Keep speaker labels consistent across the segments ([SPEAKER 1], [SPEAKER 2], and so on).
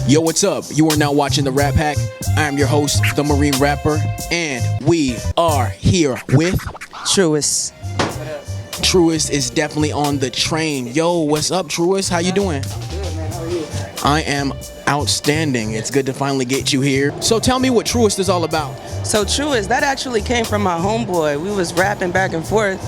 [SPEAKER 1] Yo, what's up? You are now watching the Rap Pack. I am your host, the Marine Rapper, and we are here with
[SPEAKER 2] TRUIST.
[SPEAKER 1] TRUIST is definitely on the train. Yo, what's up, TRUIST? How you doing?
[SPEAKER 2] I'm good, man. How are you?
[SPEAKER 1] I am outstanding. It's good to finally get you here. So tell me what TRUIST is all about.
[SPEAKER 2] So TRUIST, that actually came from my homeboy. We was rapping back and forth,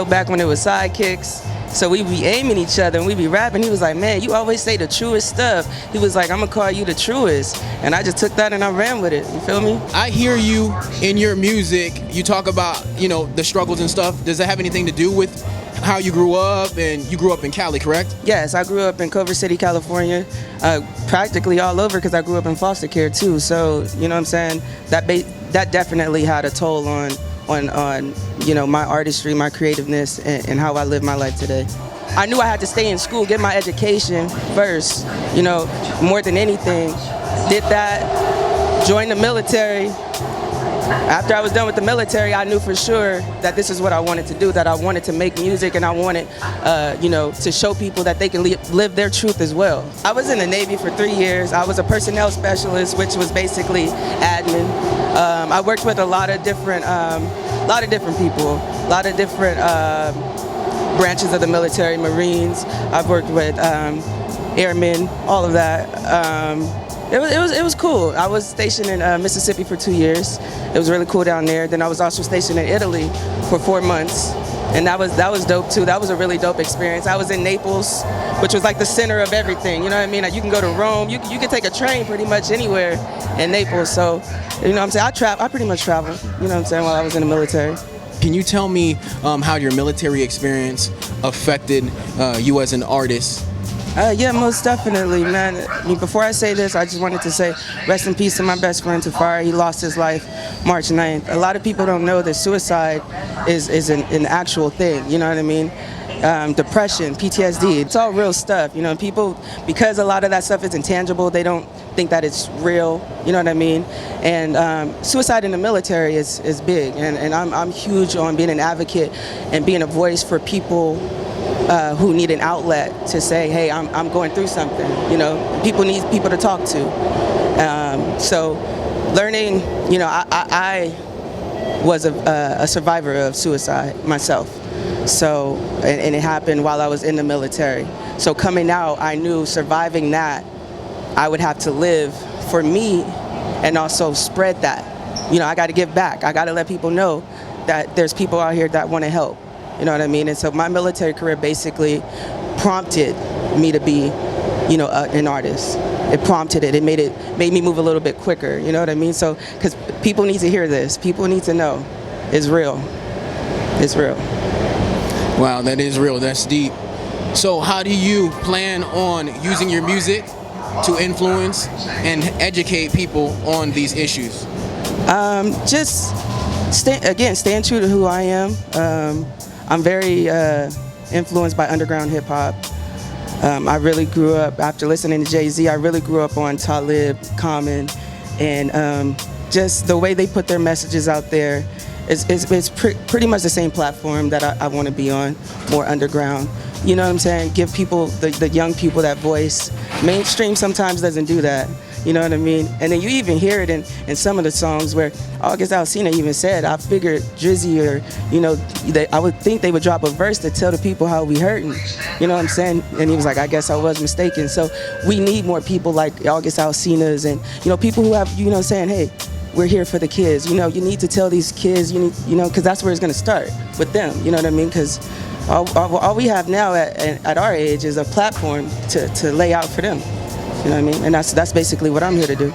[SPEAKER 2] back when it was sidekicks. So we be aiming each other and we be rapping. He was like, man, you always say the truest stuff. He was like, I'm gonna call you the truest. And I just took that and I ran with it. You feel me?
[SPEAKER 1] I hear you in your music. You talk about, the struggles and stuff. Does that have anything to do with how you grew up? And you grew up in Cali, correct?
[SPEAKER 2] Yes, I grew up in Culver City, California, practically all over because I grew up in foster care too. So, you know what I'm saying? That definitely had a toll on my artistry, my creativeness, and how I live my life today. I knew I had to stay in school, get my education first, more than anything. Did that, joined the military. After I was done with the military, I knew for sure that this is what I wanted to do, that I wanted to make music and I wanted, to show people that they can live their truth as well. I was in the Navy for 3 years. I was a personnel specialist, which was basically admin. I worked with a lot of different people, a lot of different branches of the military, Marines. I've worked with airmen, all of that. It was cool. I was stationed in Mississippi for 2 years. It was really cool down there. Then I was also stationed in Italy for 4 months, and that was dope too. That was a really dope experience. I was in Naples, which was like the center of everything. You know what I mean? Like you can go to Rome. You can take a train pretty much anywhere in Naples. So, what I'm saying? I pretty much traveled. You know what I'm saying? While I was in the military.
[SPEAKER 1] Can you tell me how your military experience affected you as an artist?
[SPEAKER 2] Yeah, most definitely, man. Before I say this, I just wanted to say rest in peace to my best friend Tafari. He lost his life March 9th. A lot of people don't know that suicide is an actual thing, you know what I mean? Depression, PTSD, it's all real stuff. People, because a lot of that stuff is intangible, they don't think that it's real, you know what I mean? And suicide in the military is big, and I'm huge on being an advocate and being a voice for people who need an outlet to say, hey, I'm going through something. People need people to talk to. So learning, I was a survivor of suicide myself. So, and it happened while I was in the military. So coming out, I knew surviving that, I would have to live for me and also spread that. I got to give back. I got to let people know that there's people out here that want to help. You know what I mean? And so my military career basically prompted me to be, an artist. It prompted it. It made me move a little bit quicker. You know what I mean? So, because people need to hear this. People need to know it's real. It's real.
[SPEAKER 1] Wow, that is real. That's deep. So how do you plan on using your music to influence and educate people on these issues?
[SPEAKER 2] Just staying true to who I am. I'm very influenced by underground hip hop. I really grew up, after listening to Jay-Z, I really grew up on Talib, Common, and just the way they put their messages out there. It's pretty much the same platform that I want to be on, more underground. You know what I'm saying? Give people, the young people, that voice. Mainstream sometimes doesn't do that. You know what I mean? And then you even hear it in some of the songs where August Alsina even said, I figured Drizzy I would think they would drop a verse to tell the people how we hurting. You know what I'm saying? And he was like, I guess I was mistaken. So we need more people like August Alsinas and, people who have, saying, hey, we're here for the kids. You need to tell these kids, because that's where it's going to start, with them. You know what I mean? Because all we have now at our age is a platform to lay out for them. You know what I mean? And that's basically what I'm here to do.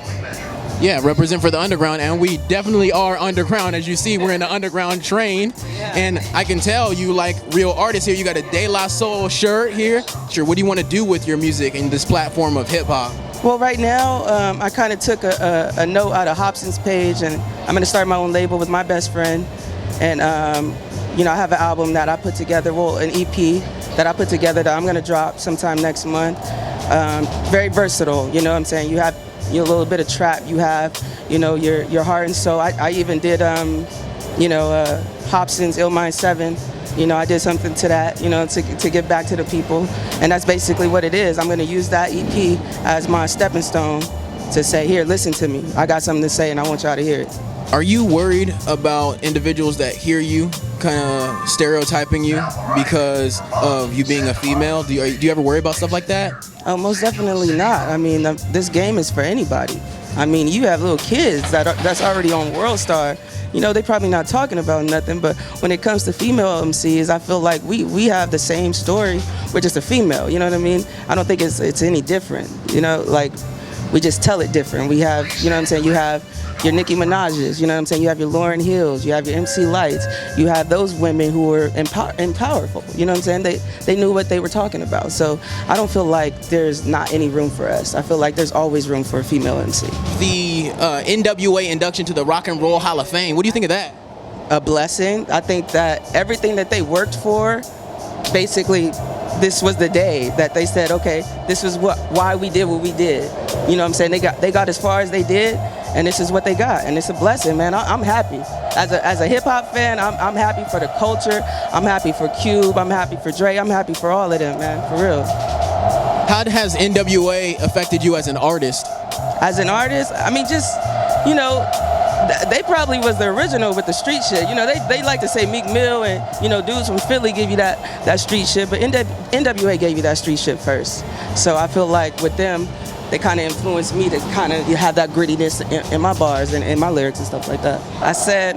[SPEAKER 1] Yeah, represent for the underground, and we definitely are underground. As you see, we're in the underground train, and I can tell you like real artists here. You got a De La Soul shirt here. Sure, what do you want to do with your music in this platform of hip hop?
[SPEAKER 2] Well, right now, I kind of took a note out of Hobson's page, and I'm going to start my own label with my best friend. And, I have an album that I put together, an EP that I put together that I'm going to drop sometime next month. Very versatile, you know what I'm saying? You have a little bit of trap, you have, your heart and soul. I even did, Hobson's Ill Mind 7 You know, I did something to that, you know, to give back to the people. And that's basically what it is. I'm going to use that EP as my stepping stone to say, here, listen to me. I got something to say and I want y'all to hear it.
[SPEAKER 1] Are you worried about individuals that hear you kind of stereotyping you because of you being a female? Do you ever worry about stuff like that?
[SPEAKER 2] Oh, most definitely not. I mean, this game is for anybody. I mean, you have little kids that's already on World Star. You know, they probably not talking about nothing, but when it comes to female MCs, I feel like we have the same story. We're just a female, you know what I mean? I don't think it's any different, you know, like we just tell it different. We have, you know what I'm saying, you have your Nicki Minaj's, you know what I'm saying, you have your Lauryn Hills, you have your MC Lights, you have those women who were powerful, you know what I'm saying, they knew what they were talking about. So I don't feel like there's not any room for us. I feel like there's always room for a female MC.
[SPEAKER 1] The NWA induction to the Rock and Roll Hall of Fame, what do you think of that?
[SPEAKER 2] A blessing. I think that everything that they worked for, basically, this was the day that they said, okay, this is why we did what we did. You know what I'm saying? They got as far as they did, and this is what they got, and it's a blessing, man. I'm happy. As a hip hop fan, I'm happy for the culture. I'm happy for Cube. I'm happy for Dre. I'm happy for all of them, man, for real.
[SPEAKER 1] How has NWA affected you as an artist?
[SPEAKER 2] As an artist, I mean, just, you know, they probably was the original with the street shit. You know, they like to say Meek Mill and, you know, dudes from Philly give you that street shit, but NWA gave you that street shit first. So I feel like with them, they kind of influenced me to kind of have that grittiness in my bars and in my lyrics and stuff like that. I said,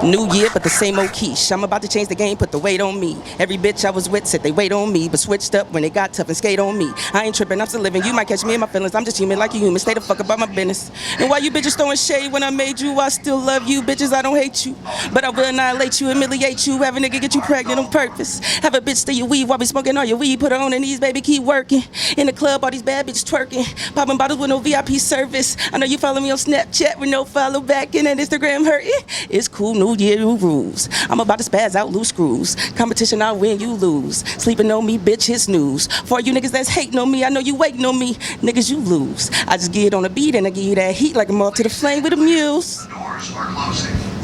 [SPEAKER 2] new year, but the same old quiche. I'm about to change the game, put the weight on me. Every bitch I was with said they wait on me, but switched up when they got tough and skate on me. I ain't tripping, I'm still living. You might catch me in my feelings. I'm just human like you human. Stay the fuck about my business. And while you bitches throwing shade when I made you, I still love you. Bitches, I don't hate you, but I will annihilate you, humiliate you, have a nigga get you pregnant on purpose. Have a bitch steal your weed while we smoking all your weed. Put her on her knees, baby, keep working. In the club, all these bad bitches twerking. Popping bottles with no VIP service. I know you follow me on Snapchat with no follow back and that Instagram hurting. It's cool, new year, new rules. I'm about to spaz out loose screws. Competition, I win, you lose. Sleeping on me, bitch, hit snooze. For you niggas that's hating on me, I know you waiting on me. Niggas, you lose. I just get on a beat and I give you that heat like I'm off to the flame with a muse.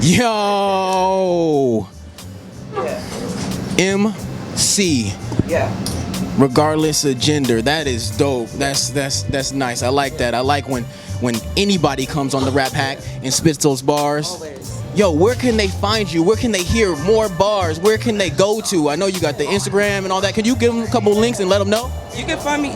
[SPEAKER 1] Yo! MC.
[SPEAKER 2] Yeah.
[SPEAKER 1] Regardless of gender, that is dope. That's nice. I like that. I like when anybody comes on the Rap Hack and spits those bars.
[SPEAKER 2] Always.
[SPEAKER 1] Yo, where can they find you? Where can they hear more bars? Where can they go to? I know you got the Instagram and all that. Can you give them a couple links and let them know?
[SPEAKER 2] You can find me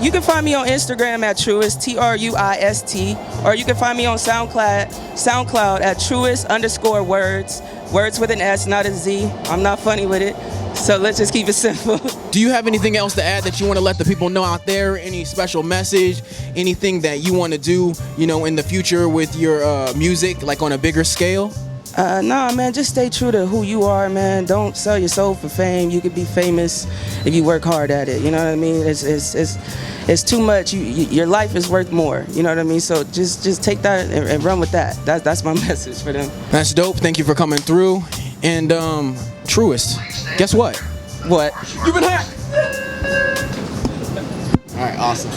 [SPEAKER 2] on Instagram at TRUIST, TRUIST, or you can find me on SoundCloud at TRUIST_words. Words with an S, not a Z. I'm not funny with it. So let's just keep it simple.
[SPEAKER 1] Do you have anything else to add that you want to let the people know out there? Any special message? Anything that you want to do, you know, in the future with your music, like on a bigger scale?
[SPEAKER 2] Nah, man, just stay true to who you are, man. Don't sell your soul for fame. You could be famous if you work hard at it. You know what I mean? It's too much. Your life is worth more. You know what I mean? So just take that and run with that. That's my message for them.
[SPEAKER 1] That's dope. Thank you for coming through. And Truist, guess what?
[SPEAKER 2] What?
[SPEAKER 1] You've been hacked. All right, awesome.